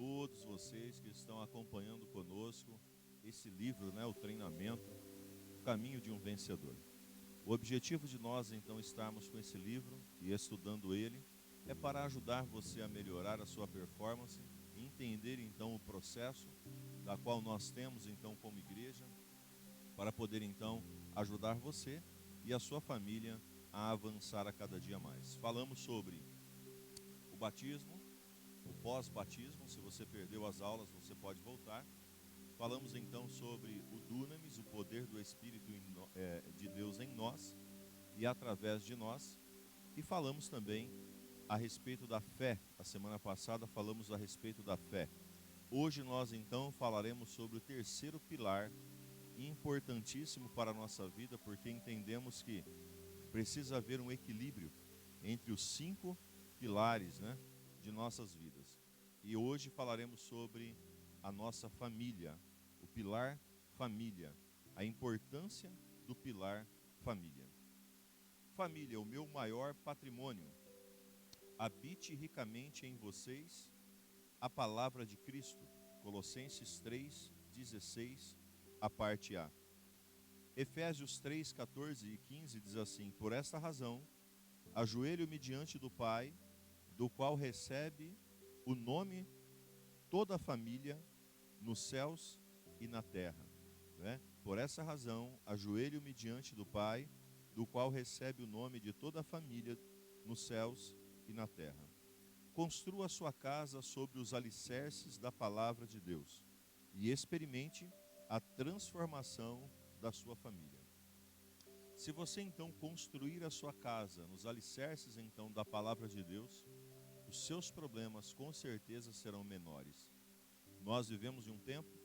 todos vocês que estão acompanhando conosco esse livro, o treinamento, o caminho de um vencedor. O objetivo de nós, então, estarmos com esse livro e estudando ele é para ajudar você a melhorar a sua performance e entender, então, o processo da qual nós temos, então, como igreja, para poder, então, ajudar você e a sua família a avançar a cada dia mais. Falamos sobre o batismo, o pós-batismo. Se você perdeu as aulas, você pode voltar. Falamos então sobre o Dunamis, o poder do Espírito de Deus em nós e através de nós. E falamos também a respeito da fé. A semana passada falamos a respeito da fé. Hoje nós então falaremos sobre o terceiro pilar, importantíssimo para a nossa vida, porque entendemos que precisa haver um equilíbrio entre os 5 pilares, de nossas vidas. E hoje falaremos sobre a nossa família, o pilar família, a importância do pilar família. Família, o meu maior patrimônio. Habite ricamente em vocês a palavra de Cristo. Colossenses 3:16, a parte A. Efésios 3:14 e 15 diz assim: por esta razão, ajoelho-me diante do Pai, do qual recebe o nome toda a família nos céus e na terra. Por essa razão, ajoelho-me diante do Pai, do qual recebe o nome de toda a família nos céus e na terra. Construa sua casa sobre os alicerces da palavra de Deus e experimente a transformação da sua família. Se você então construir a sua casa nos alicerces então da palavra de Deus, os seus problemas com certeza serão menores. Nós vivemos em um tempo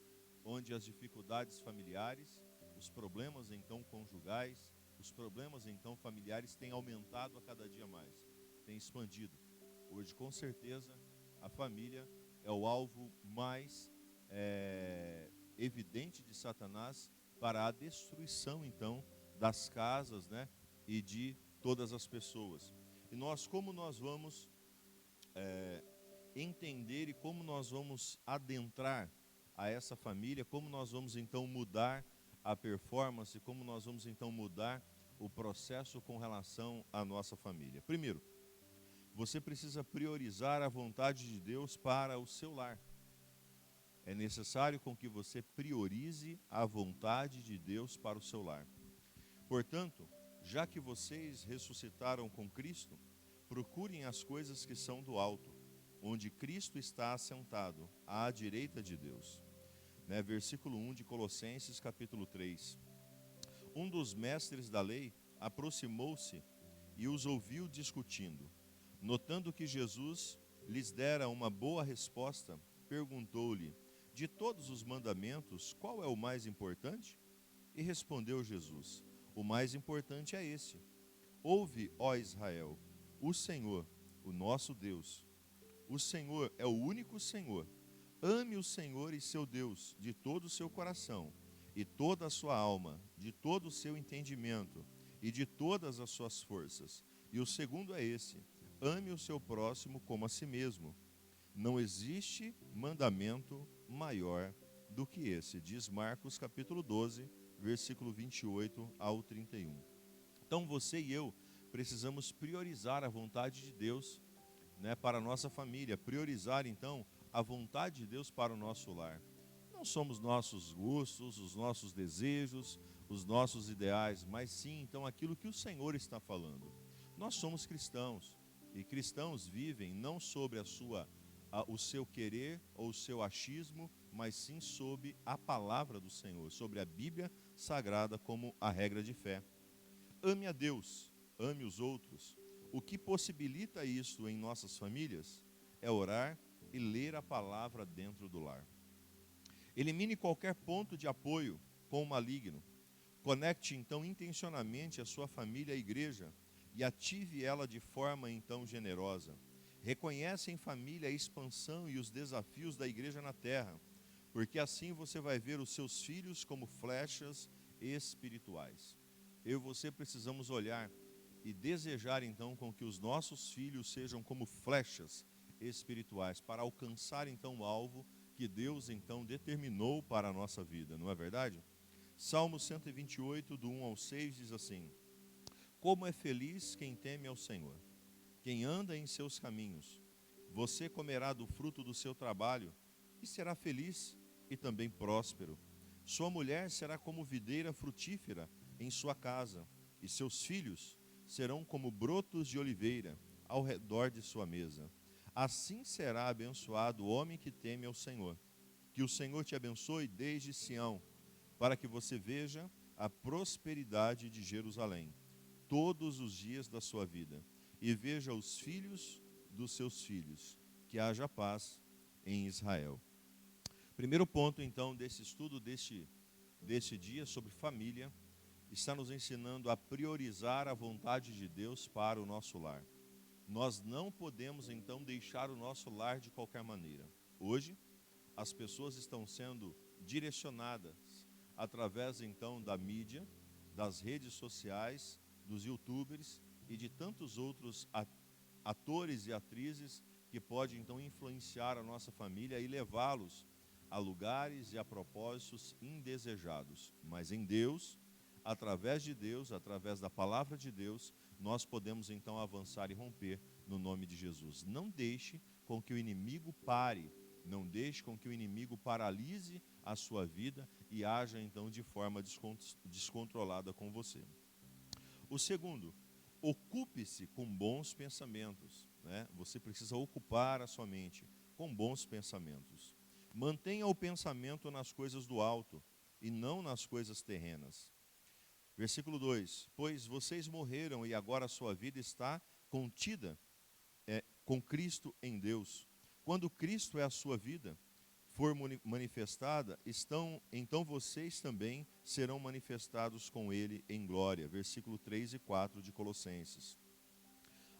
onde as dificuldades familiares, os problemas então conjugais, os problemas então familiares têm aumentado a cada dia mais, têm expandido. Hoje, com certeza, a família é o alvo mais evidente de Satanás para a destruição então das casas, e de todas as pessoas. E como nós vamos entender e como nós vamos adentrar a essa família, como nós vamos então mudar a performance, como nós vamos então mudar o processo com relação à nossa família. Primeiro, você precisa priorizar a vontade de Deus para o seu lar. É necessário com que você priorize a vontade de Deus para o seu lar. Portanto, já que vocês ressuscitaram com Cristo, procurem as coisas que são do alto, onde Cristo está assentado, à direita de Deus. Versículo 1 de Colossenses, capítulo 3. Um dos mestres da lei aproximou-se e os ouviu discutindo. Notando que Jesus lhes dera uma boa resposta, perguntou-lhe: de todos os mandamentos, qual é o mais importante? E respondeu Jesus: o mais importante é esse: ouve, ó Israel, o Senhor, o nosso Deus. O Senhor é o único Senhor. Ame o Senhor e seu Deus de todo o seu coração, e toda a sua alma, de todo o seu entendimento, e de todas as suas forças. E o segundo é esse: ame o seu próximo como a si mesmo. Não existe mandamento maior do que esse, diz Marcos capítulo 12, versículo 28 ao 31. Então você e eu precisamos priorizar a vontade de Deus, para a nossa família, priorizar então a vontade de Deus para o nosso lar. Não somos nossos gostos, os nossos desejos, os nossos ideais, mas sim então aquilo que o Senhor está falando. Nós somos cristãos e cristãos vivem não sobre o seu querer ou o seu achismo, mas sim sob a palavra do Senhor, sobre a Bíblia Sagrada como a regra de fé. Ame a Deus, ame os outros. O que possibilita isso em nossas famílias é orar e ler a palavra dentro do lar. Elimine qualquer ponto de apoio com o maligno. Conecte então intencionalmente a sua família à igreja e ative ela de forma então generosa. Reconhece em família a expansão e os desafios da igreja na terra, porque assim você vai ver os seus filhos como flechas espirituais. Eu e você precisamos olhar e desejar então com que os nossos filhos sejam como flechas espirituais, para alcançar então o alvo que Deus então determinou para a nossa vida, não é verdade? Salmo 128, do 1 ao 6, diz assim: Como é feliz quem teme ao Senhor, quem anda em seus caminhos. Você comerá do fruto do seu trabalho e será feliz e também próspero. Sua mulher será como videira frutífera em sua casa, e seus filhos serão como brotos de oliveira ao redor de sua mesa. Assim será abençoado o homem que teme ao Senhor. Que o Senhor te abençoe desde Sião, para que você veja a prosperidade de Jerusalém todos os dias da sua vida, e veja os filhos dos seus filhos, que haja paz em Israel. Primeiro ponto, então, desse estudo desse dia sobre família, está nos ensinando a priorizar a vontade de Deus para o nosso lar. Nós não podemos, então, deixar o nosso lar de qualquer maneira. Hoje, as pessoas estão sendo direcionadas através, então, da mídia, das redes sociais, dos youtubers e de tantos outros atores e atrizes que podem então influenciar a nossa família e levá-los a lugares e a propósitos indesejados. Mas em Deus, através de Deus, através da palavra de Deus, nós podemos então avançar e romper no nome de Jesus. Não deixe com que o inimigo pare, não deixe com que o inimigo paralise a sua vida e haja então de forma descontrolada com você. O segundo, ocupe-se com bons pensamentos, né? Você precisa ocupar a sua mente com bons pensamentos. Mantenha o pensamento nas coisas do alto e não nas coisas terrenas. Versículo 2: Pois vocês morreram e agora a sua vida está contida com Cristo em Deus. Quando Cristo é a sua vida, for manifestada, então vocês também serão manifestados com ele em glória. Versículo 3 e 4 de Colossenses.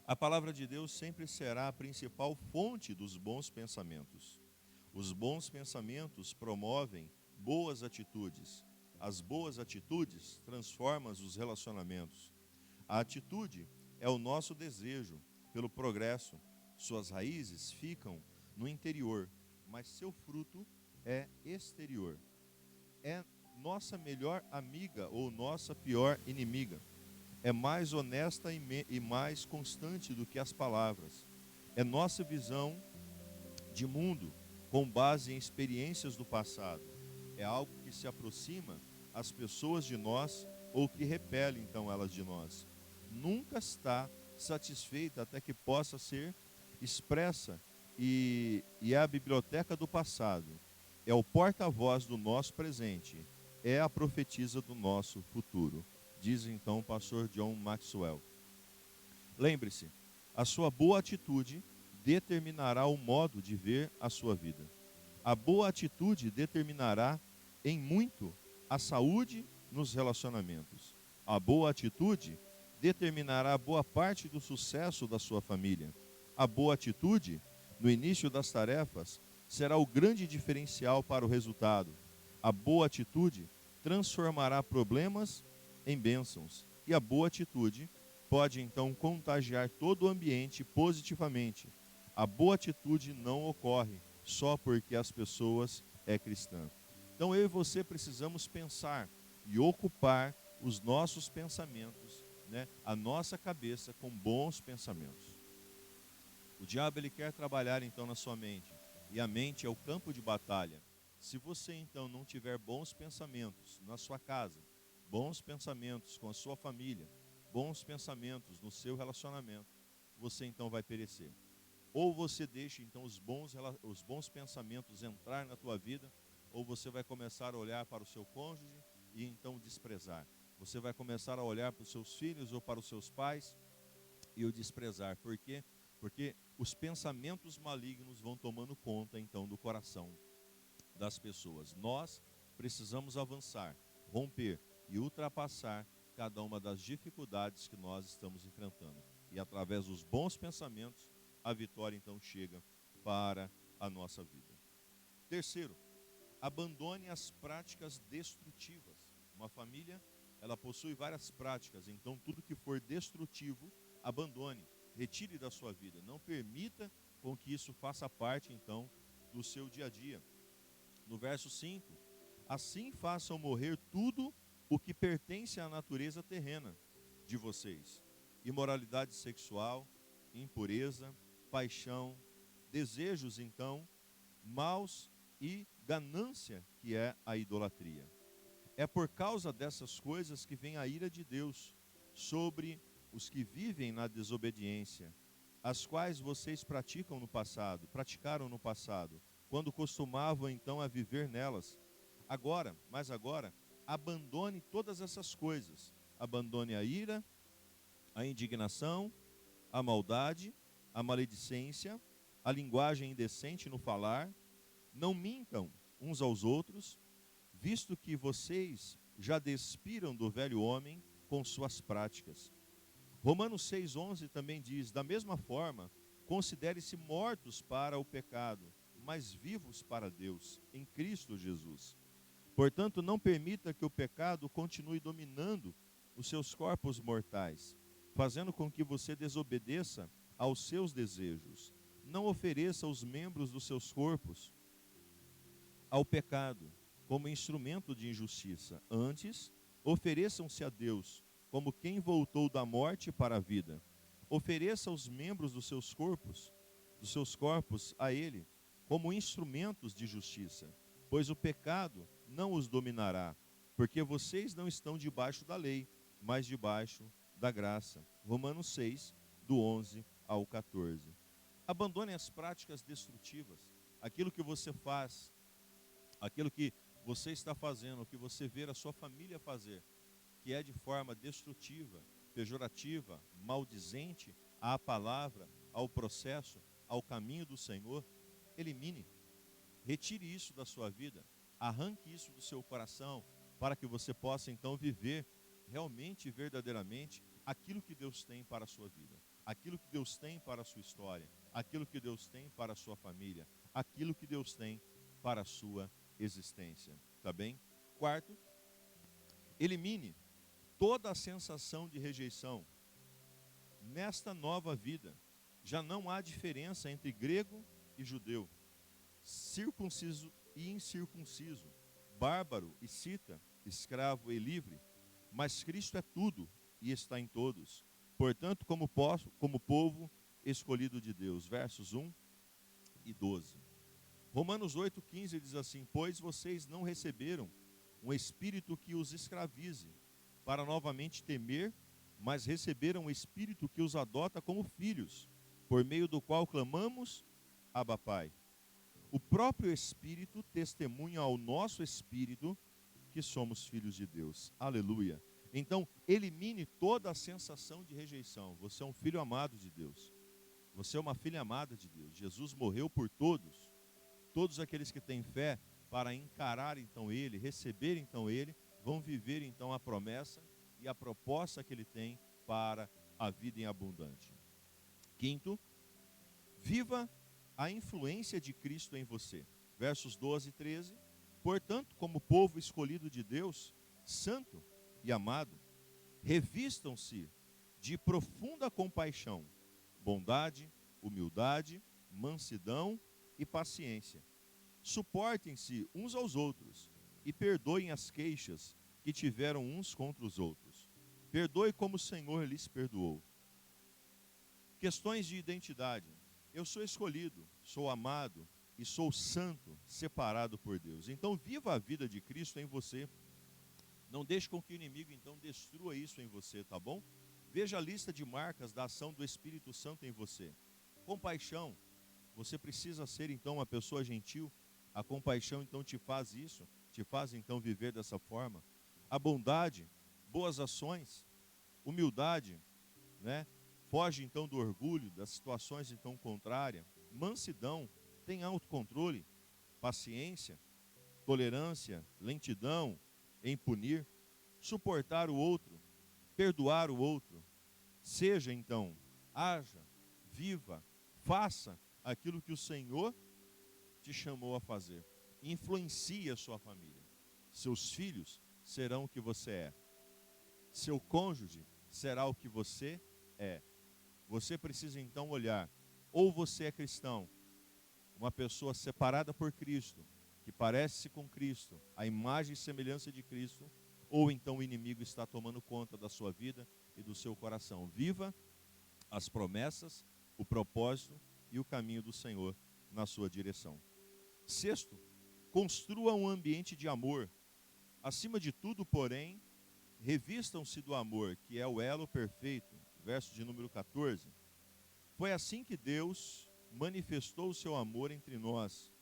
A palavra de Deus sempre será a principal fonte dos bons pensamentos. Os bons pensamentos promovem boas atitudes. As boas atitudes transformam os relacionamentos. A atitude é o nosso desejo pelo progresso. Suas raízes ficam no interior, mas seu fruto é exterior. É nossa melhor amiga ou nossa pior inimiga. É mais honesta e mais constante do que as palavras. É nossa visão de mundo com base em experiências do passado. É algo que se aproxima as pessoas de nós ou que repele então elas de nós. Nunca está satisfeita até que possa ser expressa e é a biblioteca do passado, é o porta-voz do nosso presente, é a profetisa do nosso futuro, diz então o pastor John Maxwell. Lembre-se, a sua boa atitude determinará o modo de ver a sua vida. A boa atitude determinará em muito a saúde nos relacionamentos. A boa atitude determinará boa parte do sucesso da sua família. A boa atitude no início das tarefas será o grande diferencial para o resultado. A boa atitude transformará problemas em bênçãos. E a boa atitude pode então contagiar todo o ambiente positivamente. A boa atitude não ocorre só porque as pessoas é cristã. Então eu e você precisamos pensar e ocupar os nossos pensamentos, né, a nossa cabeça com bons pensamentos. O diabo ele quer trabalhar então na sua mente, e a mente é o campo de batalha. Se você então não tiver bons pensamentos na sua casa, bons pensamentos com a sua família, bons pensamentos no seu relacionamento, você então vai perecer. Ou você deixa então os bons pensamentos entrar na tua vida, ou você vai começar a olhar para o seu cônjuge e então desprezar. Você vai começar a olhar para os seus filhos ou para os seus pais e o desprezar. Por quê? Porque os pensamentos malignos vão tomando conta então do coração das pessoas. Nós precisamos avançar, romper e ultrapassar cada uma das dificuldades que nós estamos enfrentando. E através dos bons pensamentos, a vitória então chega para a nossa vida. Terceiro, abandone as práticas destrutivas. Uma família, ela possui várias práticas, então tudo que for destrutivo, abandone, retire da sua vida. Não permita com que isso faça parte então do seu dia a dia. No verso 5, assim façam morrer tudo o que pertence à natureza terrena de vocês: imoralidade sexual, impureza, paixão, desejos então maus e ganância, que é a idolatria. É por causa dessas coisas que vem a ira de Deus sobre os que vivem na desobediência, as quais vocês praticaram no passado, quando costumavam então a viver nelas. Agora, abandone todas essas coisas. Abandone a ira, a indignação, a maldade, a maledicência, a linguagem indecente no falar. Não mintam uns aos outros, visto que vocês já despiram do velho homem com suas práticas. Romanos 6,11 também diz: da mesma forma, considere-se mortos para o pecado, mas vivos para Deus, em Cristo Jesus. Portanto, não permita que o pecado continue dominando os seus corpos mortais, fazendo com que você desobedeça aos seus desejos. Não ofereça os membros dos seus corpos ao pecado como instrumento de injustiça. Antes, ofereçam-se a Deus como quem voltou da morte para a vida. Ofereça os membros dos seus corpos a Ele como instrumentos de justiça, pois o pecado não os dominará, porque vocês não estão debaixo da lei, mas debaixo da graça. Romanos 6, do 11 ao 14. Abandone as práticas destrutivas, aquilo que você faz, aquilo que você está fazendo, o que você vê a sua família fazer, que é de forma destrutiva, pejorativa, maldizente à palavra, ao processo, ao caminho do Senhor. Elimine, retire isso da sua vida, arranque isso do seu coração, para que você possa então viver realmente e verdadeiramente aquilo que Deus tem para a sua vida, aquilo que Deus tem para a sua história, aquilo que Deus tem para a sua família, aquilo que Deus tem para a sua existência, tá bem? Quarto, elimine toda a sensação de rejeição. Nesta nova vida, já não há diferença entre grego e judeu, circunciso e incircunciso, bárbaro e cita, escravo e livre, mas Cristo é tudo e está em todos. Portanto, como povo escolhido de Deus. Versos 1 e 12. Romanos 8,15 diz assim: pois vocês não receberam um espírito que os escravize, para novamente temer, mas receberam um espírito que os adota como filhos, por meio do qual clamamos: Abba, Pai. O próprio Espírito testemunha ao nosso espírito que somos filhos de Deus. Aleluia. Então, elimine toda a sensação de rejeição. Você é um filho amado de Deus. Você é uma filha amada de Deus. Jesus morreu por todos. Todos aqueles que têm fé para encarar então Ele, receber então Ele, vão viver então a promessa e a proposta que Ele tem para a vida em abundante. Quinto, viva a influência de Cristo em você. Versos 12 e 13. Portanto, como povo escolhido de Deus, santo e amado, revistam-se de profunda compaixão, bondade, humildade, mansidão e paciência. Suportem-se uns aos outros e perdoem as queixas que tiveram uns contra os outros. Perdoe como o Senhor lhes perdoou. Questões de identidade. Eu sou escolhido, sou amado e sou santo, separado por Deus. Então viva a vida de Cristo em você. Não deixe com que o inimigo então destrua isso em você, tá bom? Veja a lista de marcas da ação do Espírito Santo em você. Compaixão. Você precisa ser então uma pessoa gentil. A compaixão então te faz isso, te faz então viver dessa forma. A bondade, boas ações, humildade, né? Foge então do orgulho, das situações então contrárias. Mansidão, tem autocontrole, paciência, tolerância, lentidão em punir, suportar o outro, perdoar o outro. Seja então, haja, viva, faça aquilo que o Senhor te chamou a fazer. Influencie a sua família. Seus filhos serão o que você é. Seu cônjuge será o que você é. Você precisa então olhar Ou você é cristão, uma pessoa separada por Cristo, que parece-se com Cristo, a imagem e semelhança de Cristo, ou então o inimigo está tomando conta da sua vida e do seu coração. Viva as promessas, o propósito e o caminho do Senhor na sua direção. Sexto, construa um ambiente de amor. Acima de tudo, porém, revistam-se do amor, que é o elo perfeito. Verso de número 14. Foi assim que Deus manifestou o seu amor entre nós.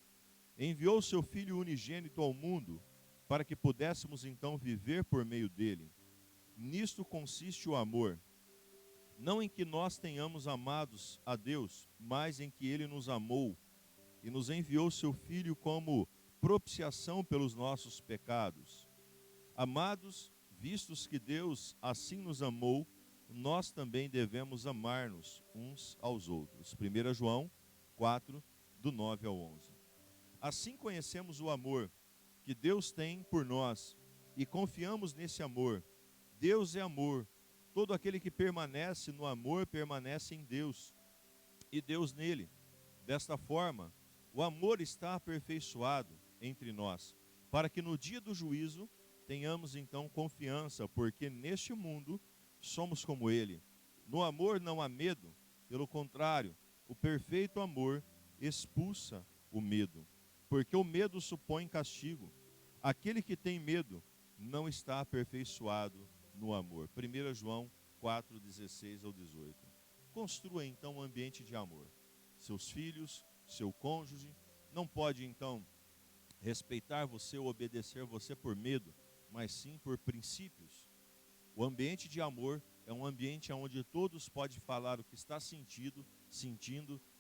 Enviou o seu Filho unigênito ao mundo, para que pudéssemos então viver por meio dele. Nisto consiste o amor. Não em que nós tenhamos amados a Deus, mas em que ele nos amou e nos enviou seu Filho como propiciação pelos nossos pecados. Amados, vistos que Deus assim nos amou, nós também devemos amar-nos uns aos outros. 1 João 4, do 9 ao 11. Assim conhecemos o amor que Deus tem por nós e confiamos nesse amor. Deus é amor. Todo aquele que permanece no amor permanece em Deus e Deus nele. Desta forma, o amor está aperfeiçoado entre nós, para que no dia do juízo tenhamos então confiança, porque neste mundo somos como ele. No amor não há medo, pelo contrário, o perfeito amor expulsa o medo, porque o medo supõe castigo. Aquele que tem medo não está aperfeiçoado no amor. 1 João 4, 16 ao 18. Construa então um ambiente de amor. Seus filhos, seu cônjuge, não pode então respeitar você ou obedecer você por medo, mas sim por princípios. O ambiente de amor é um ambiente onde todos podem falar o que está sentindo,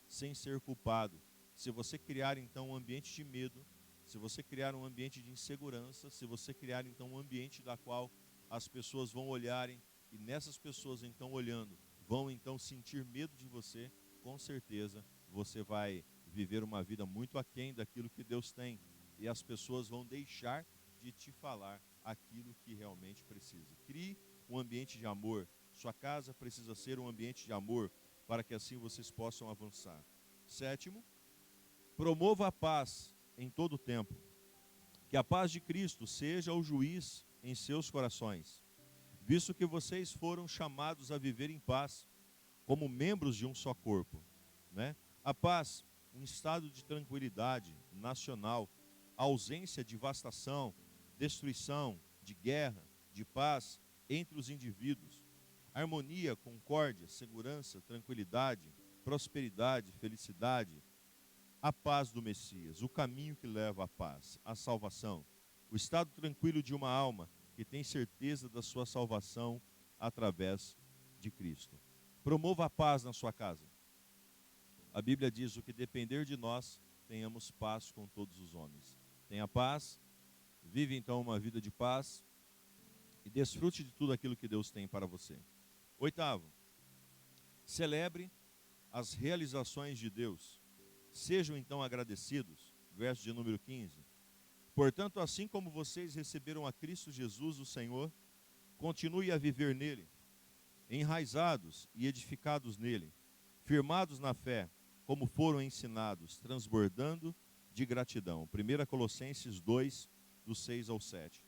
sem ser culpado. Se você criar então um ambiente de medo, se você criar um ambiente de insegurança, se você criar então um ambiente da qual as pessoas vão olharem e nessas pessoas então olhando, vão então sentir medo de você, com certeza você vai viver uma vida muito aquém daquilo que Deus tem. E as pessoas vão deixar de te falar aquilo que realmente precisa. Crie um ambiente de amor. Sua casa precisa ser um ambiente de amor para que assim vocês possam avançar. Sétimo, promova a paz em todo o tempo. Que a paz de Cristo seja o juiz em seus corações, visto que vocês foram chamados a viver em paz, como membros de um só corpo, né? A paz, um estado de tranquilidade nacional, ausência de devastação, destruição, de guerra, de paz entre os indivíduos, harmonia, concórdia, segurança, tranquilidade, prosperidade, felicidade, a paz do Messias, o caminho que leva à paz, à salvação, o estado tranquilo de uma alma que tem certeza da sua salvação através de Cristo. Promova a paz na sua casa. A Bíblia diz: o que depender de nós, tenhamos paz com todos os homens. Tenha paz, vive então uma vida de paz e desfrute de tudo aquilo que Deus tem para você. Oitavo, celebre as realizações de Deus. Sejam então agradecidos. Verso de número 15. Portanto, assim como vocês receberam a Cristo Jesus, o Senhor, continue a viver nele, enraizados e edificados nele, firmados na fé, como foram ensinados, transbordando de gratidão. 1 Colossenses 2, do 6 ao 7.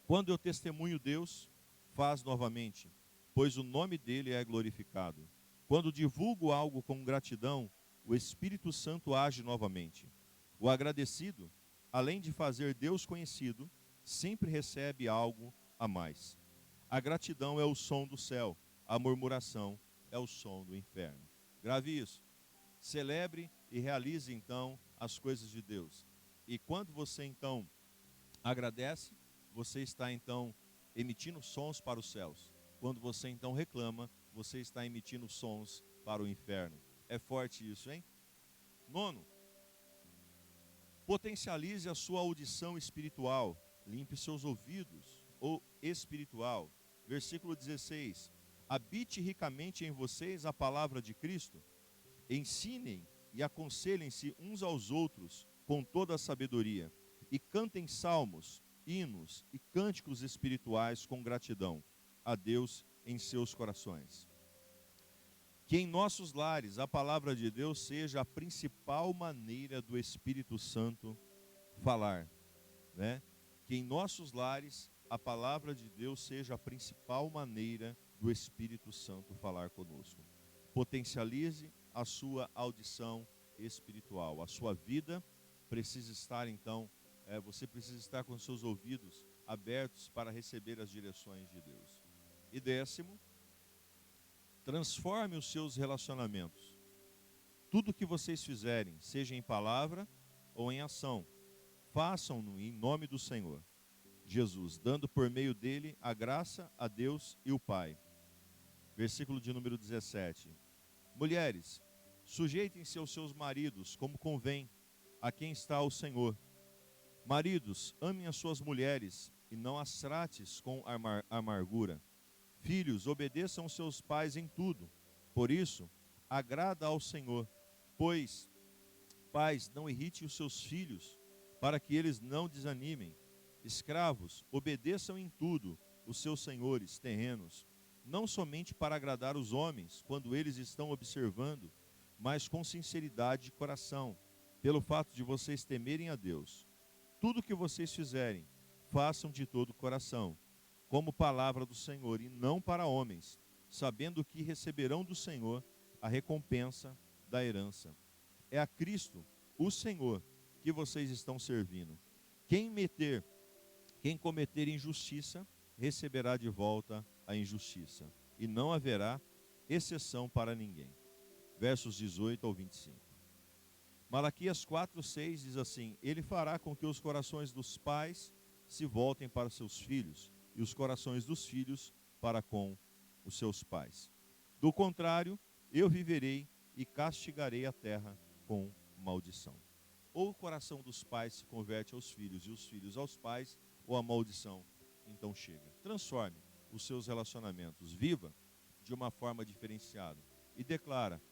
Quando eu testemunho Deus, faz novamente, pois o nome dele é glorificado. Quando divulgo algo com gratidão, o Espírito Santo age novamente. O agradecido, além de fazer Deus conhecido, sempre recebe algo a mais. A gratidão é o som do céu, a murmuração é o som do inferno. Grave isso. Celebre e realize então as coisas de Deus. E quando você então agradece, você está então emitindo sons para os céus. Quando você então reclama, você está emitindo sons para o inferno. É forte isso, hein? Nono, potencialize a sua audição espiritual. Limpe seus ouvidos, ou espiritual. Versículo 16. Habite ricamente em vocês a palavra de Cristo. Ensinem e aconselhem-se uns aos outros com toda a sabedoria. E cantem salmos, hinos e cânticos espirituais com gratidão a Deus em seus corações. Que em nossos lares a palavra de Deus seja a principal maneira do Espírito Santo falar, né? Que em nossos lares a palavra de Deus seja a principal maneira do Espírito Santo falar conosco. Potencialize a sua audição espiritual. A sua vida precisa estar, então, você precisa estar com seus ouvidos abertos para receber as direções de Deus. E 10º, transforme os seus relacionamentos. Tudo que vocês fizerem, seja em palavra ou em ação, façam-no em nome do Senhor Jesus, dando por meio dele a graça a Deus e o Pai. Versículo de número 17. Mulheres, sujeitem-se aos seus maridos, como convém a quem está o Senhor. Maridos, amem as suas mulheres e não as trates com amargura. Filhos, obedeçam seus pais em tudo. Por isso, agrada ao Senhor. Pois, pais, não irrite os seus filhos, para que eles não desanimem. Escravos, obedeçam em tudo os seus senhores terrenos, não somente para agradar os homens, quando eles estão observando, mas com sinceridade de coração, pelo fato de vocês temerem a Deus. Tudo que vocês fizerem, façam de todo o coração, como palavra do Senhor, e não para homens, sabendo que receberão do Senhor a recompensa da herança. É a Cristo, o Senhor, que vocês estão servindo. Quem cometer injustiça, receberá de volta a injustiça, e não haverá exceção para ninguém. Versos 18 ao 25. Malaquias 4:6 diz assim: Ele fará com que os corações dos pais se voltem para seus filhos, e os corações dos filhos para com os seus pais. Do contrário, eu viverei e castigarei a terra com maldição. Ou o coração dos pais se converte aos filhos e os filhos aos pais, ou a maldição então chega. Transforme os seus relacionamentos, viva de uma forma diferenciada e declara,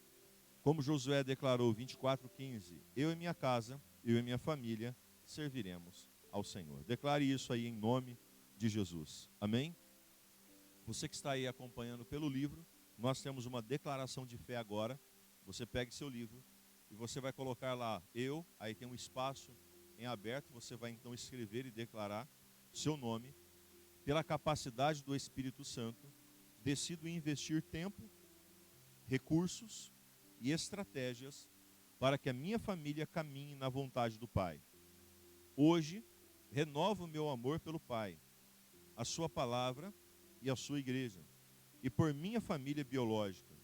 como Josué declarou 24:15, eu e minha casa, eu e minha família serviremos ao Senhor. Declare isso aí em nome de Jesus. Amém? Você que está aí acompanhando pelo livro, nós temos uma declaração de fé agora. Você pegue seu livro e você vai colocar lá eu, aí tem um espaço em aberto, você vai então escrever e declarar seu nome. Pela capacidade do Espírito Santo, decido investir tempo, recursos e estratégias para que a minha família caminhe na vontade do Pai. Hoje, renovo o meu amor pelo Pai, a sua palavra e a sua igreja, e por minha família biológica.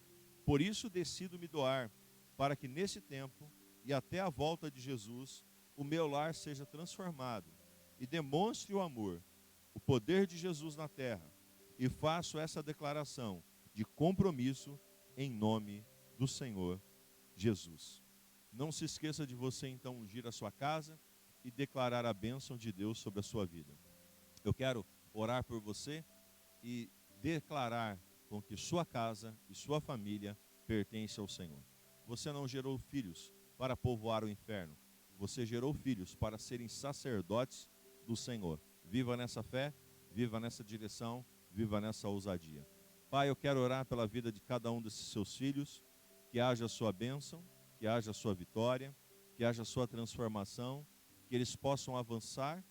Por isso decido me doar, para que nesse tempo e até a volta de Jesus, o meu lar seja transformado e demonstre o amor, o poder de Jesus na terra, e faço essa declaração de compromisso em nome do Senhor Jesus. Não se esqueça de você então ungir a sua casa e declarar a bênção de Deus sobre a sua vida. Eu quero orar por você e declarar com que sua casa e sua família pertencem ao Senhor. Você não gerou filhos para povoar o inferno. Você gerou filhos para serem sacerdotes do Senhor. Viva nessa fé, viva nessa direção, viva nessa ousadia. Pai, eu quero orar pela vida de cada um desses seus filhos, que haja a sua bênção, que haja a sua vitória, que haja a sua transformação, que eles possam avançar,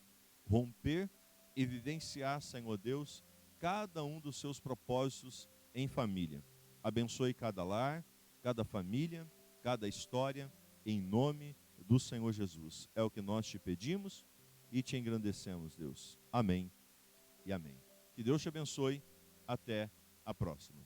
romper e vivenciar, Senhor Deus, cada um dos seus propósitos em família. Abençoe cada lar, cada família, cada história, em nome do Senhor Jesus. É o que nós te pedimos e te engrandecemos, Deus. Amém e amém. Que Deus te abençoe. Até a próxima.